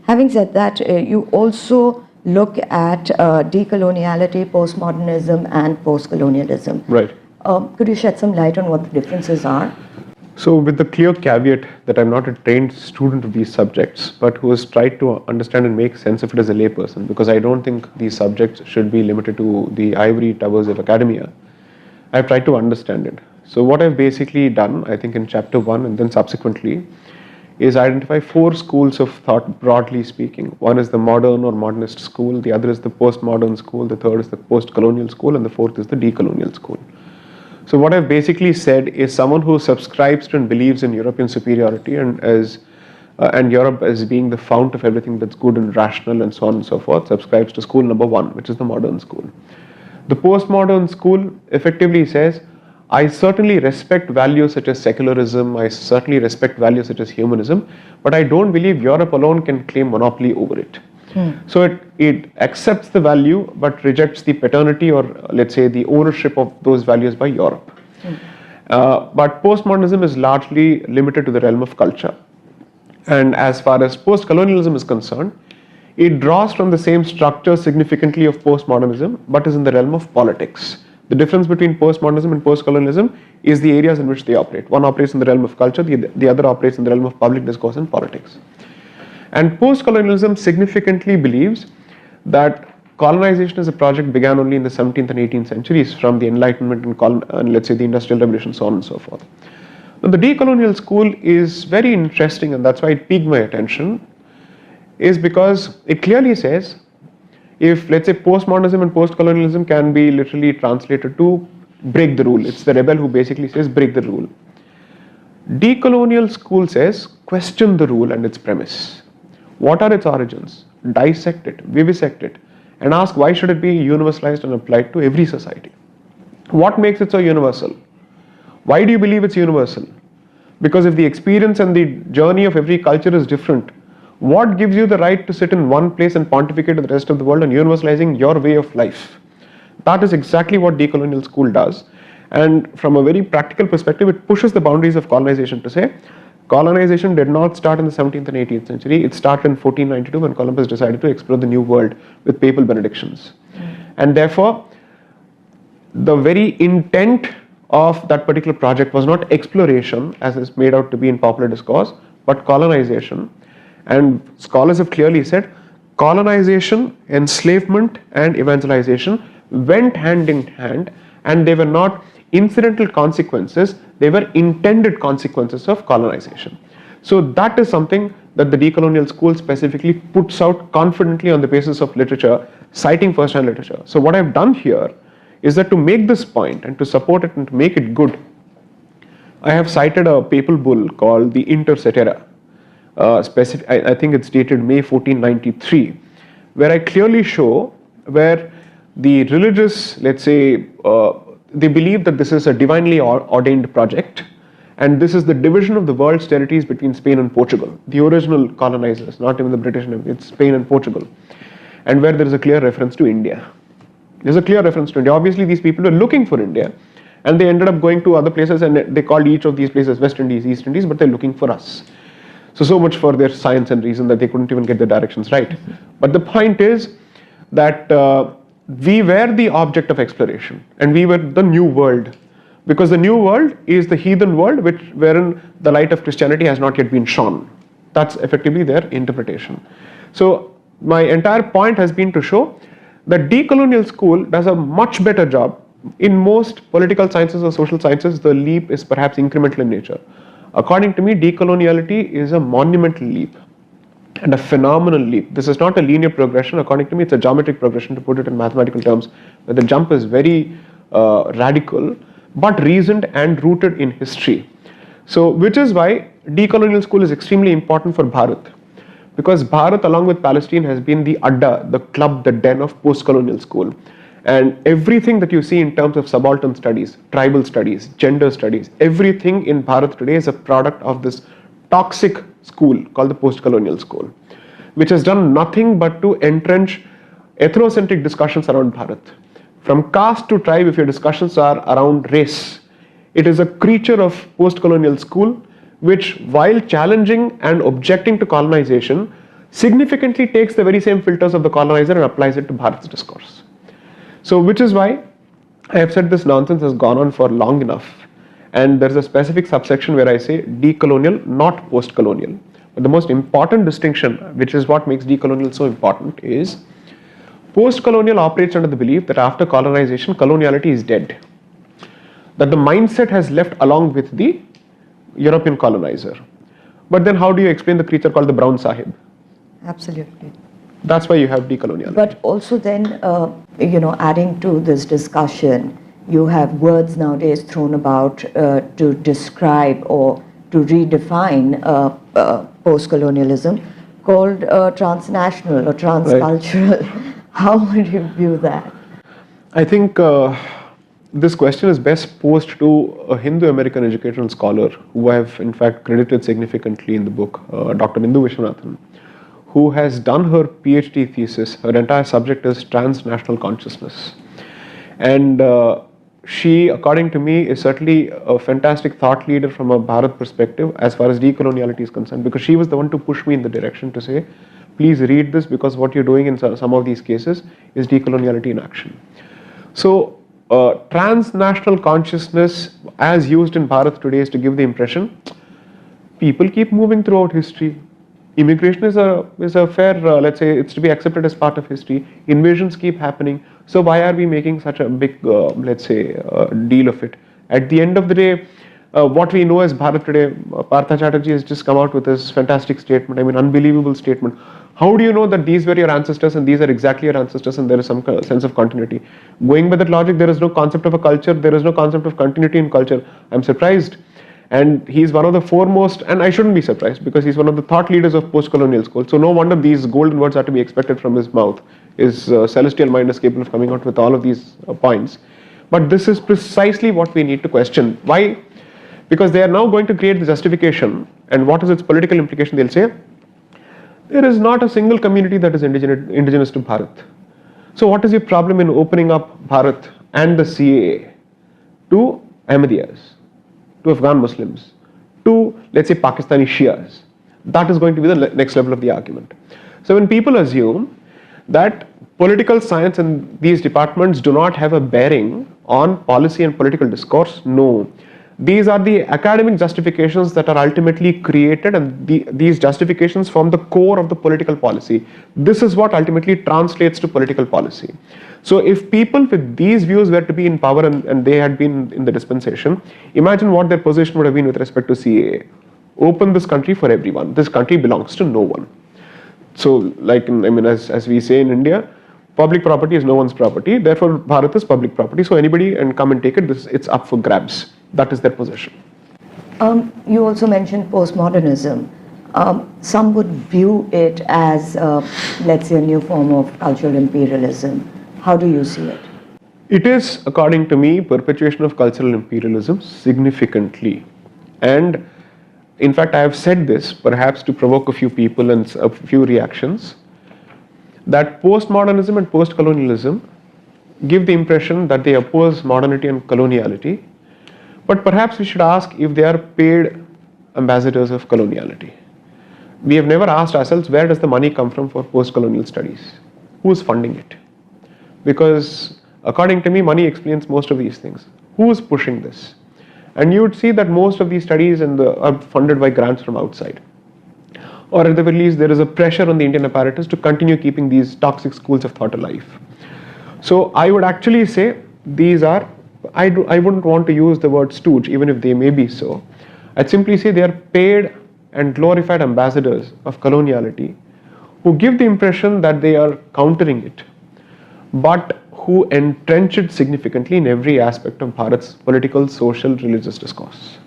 Having said that, you also look at decoloniality, postmodernism, and postcolonialism. Right. Could you shed some light on what the differences are? So with the clear caveat that I'm not a trained student of these subjects, but who has tried to understand and make sense of it as a layperson, because I don't think these subjects should be limited to the ivory towers of academia. I've tried to understand it. So what I've basically done, I think in chapter 1 and then subsequently, is identify 4 schools of thought, broadly speaking. One is the modern or modernist school, the other is the postmodern school, the third is the postcolonial school, and the fourth is the decolonial school. So what I've basically said is someone who subscribes to and believes in European superiority and Europe as being the fount of everything that's good and rational and so on and so forth, subscribes to school number 1, which is the modern school. The postmodern school effectively says, I certainly respect values such as secularism, I certainly respect values such as humanism, but I don't believe Europe alone can claim monopoly over it. So it accepts the value but rejects the paternity or let's say the ownership of those values by Europe. But postmodernism is largely limited to the realm of culture. And as far as postcolonialism is concerned, it draws from the same structure significantly of postmodernism but is in the realm of politics. The difference between postmodernism and postcolonialism is the areas in which they operate. One operates in the realm of culture, the other operates in the realm of public discourse and politics. And postcolonialism significantly believes that colonization as a project began only in the 17th and 18th centuries from the Enlightenment and let's say the Industrial Revolution, so on and so forth. Now the decolonial school is very interesting, and that's why it piqued my attention, is because it clearly says, if let's say postmodernism and postcolonialism can be literally translated to break the rule. It's the rebel who basically says break the rule. Decolonial school says question the rule and its premise. What are its origins? Dissect it, vivisect it, and ask why should it be universalized and applied to every society? What makes it so universal? Why do you believe it's universal? Because if the experience and the journey of every culture is different, what gives you the right to sit in one place and pontificate to the rest of the world and universalizing your way of life? That is exactly what decolonial school does. And from a very practical perspective, it pushes the boundaries of colonization to say, colonization did not start in the 17th and 18th century. It started in 1492 when Columbus decided to explore the new world with papal benedictions. And therefore, the very intent of that particular project was not exploration, as is made out to be in popular discourse, but colonization. And scholars have clearly said, colonization, enslavement, and evangelization went hand in hand, and they were not incidental consequences, they were intended consequences of colonization. So that is something that the decolonial school specifically puts out confidently on the basis of literature, citing first-hand literature. So what I've done here is that to make this point and to support it and to make it good, I have cited a papal bull called the Inter Cetera. I think it's dated May 1493, where I clearly show where the religious, let's say, they believe that this is a divinely ordained project, and this is the division of the world's territories between Spain and Portugal, the original colonizers, not even the British, it's Spain and Portugal, and where there is a clear reference to India. There's a clear reference to India. Obviously, these people were looking for India, and they ended up going to other places, and they called each of these places West Indies, East Indies, but they're looking for us. So much for their science and reason that they couldn't even get the directions right. But the point is that we were the object of exploration, and we were the new world, because the new world is the heathen world wherein the light of Christianity has not yet been shone. That's effectively their interpretation. So my entire point has been to show that decolonial school does a much better job. In most political sciences or social sciences, the leap is perhaps incremental in nature. According to me, decoloniality is a monumental leap and a phenomenal leap. This is not a linear progression. According to me, it's a geometric progression, to put it in mathematical terms, where the jump is very radical, but reasoned and rooted in history. So, which is why decolonial school is extremely important for Bharat, because Bharat, along with Palestine, has been the adda, the club, the den of post-colonial school. And everything that you see in terms of subaltern studies, tribal studies, gender studies, everything in Bharat today is a product of this toxic school called the post-colonial school, which has done nothing but to entrench ethnocentric discussions around Bharat. From caste to tribe, if your discussions are around race, it is a creature of post-colonial school, which, while challenging and objecting to colonization, significantly takes the very same filters of the colonizer and applies it to Bharat's discourse. So which is why I have said this nonsense has gone on for long enough, and there's a specific subsection where I say decolonial, not post-colonial. But the most important distinction, which is what makes decolonial so important, is post-colonial operates under the belief that after colonization, coloniality is dead. That the mindset has left along with the European colonizer. But then how do you explain the creature called the Brown Sahib? Absolutely. That's why you have decoloniality. But also then, adding to this discussion, you have words nowadays thrown about to describe or to redefine post-colonialism called transnational or transcultural. Right. How would you view that? I think this question is best posed to a Hindu-American educator and scholar who I have in fact credited significantly in the book, Dr. Bindu Vishwanathan, who has done her PhD thesis. Her entire subject is transnational consciousness. And she, according to me, is certainly a fantastic thought leader from a Bharat perspective as far as decoloniality is concerned, because she was the one to push me in the direction to say, please read this, because what you're doing in some of these cases is decoloniality in action. So, transnational consciousness as used in Bharat today is to give the impression people keep moving throughout history. Immigration is a fair, let's say, it's to be accepted as part of history. Invasions keep happening. So why are we making such a big, let's say, deal of it? At the end of the day, what we know as Bharat today, Partha Chatterjee has just come out with this fantastic statement, I mean, unbelievable statement. How do you know that these were your ancestors and these are exactly your ancestors and there is some sense of continuity? Going by that logic, there is no concept of a culture, there is no concept of continuity in culture. I'm surprised. And he's one of the foremost, and I shouldn't be surprised because he's one of the thought leaders of post-colonial school. So no wonder these golden words are to be expected from his mouth. His celestial mind is capable of coming out with all of these points. But this is precisely what we need to question. Why? Because they are now going to create the justification, and what is its political implication? They'll say, there is not a single community that is indigenous to Bharat. So what is your problem in opening up Bharat and the CAA to Ahmadiyas, to Afghan Muslims, to, let's say, Pakistani Shias? That is going to be the next level of the argument. So when people assume that political science and these departments do not have a bearing on policy and political discourse, no. These are the academic justifications that are ultimately created, and these justifications form the core of the political policy. This is what ultimately translates to political policy. So if people with these views were to be in power and they had been in the dispensation, imagine what their position would have been with respect to CAA. Open this country for everyone. This country belongs to no one. So like, as we say in India, public property is no one's property. Therefore, Bharat is public property. So anybody can come and take it. It's up for grabs. That is their position. You also mentioned postmodernism. Some would view it as, let's say, a new form of cultural imperialism. How do you see it? It is, according to me, perpetuation of cultural imperialism significantly. And in fact, I have said this perhaps to provoke a few people and a few reactions, that postmodernism and postcolonialism give the impression that they oppose modernity and coloniality. But perhaps we should ask if they are paid ambassadors of coloniality. We have never asked ourselves, where does the money come from for post-colonial studies? Who is funding it? Because according to me, money explains most of these things. Who is pushing this? And you would see that most of these studies are funded by grants from outside. Or at the very least, there is a pressure on the Indian apparatus to continue keeping these toxic schools of thought alive. So I would actually say these are, I wouldn't want to use the word stooge, even if they may be so. I'd simply say they are paid and glorified ambassadors of coloniality who give the impression that they are countering it, but who entrench it significantly in every aspect of Bharat's political, social, religious discourse.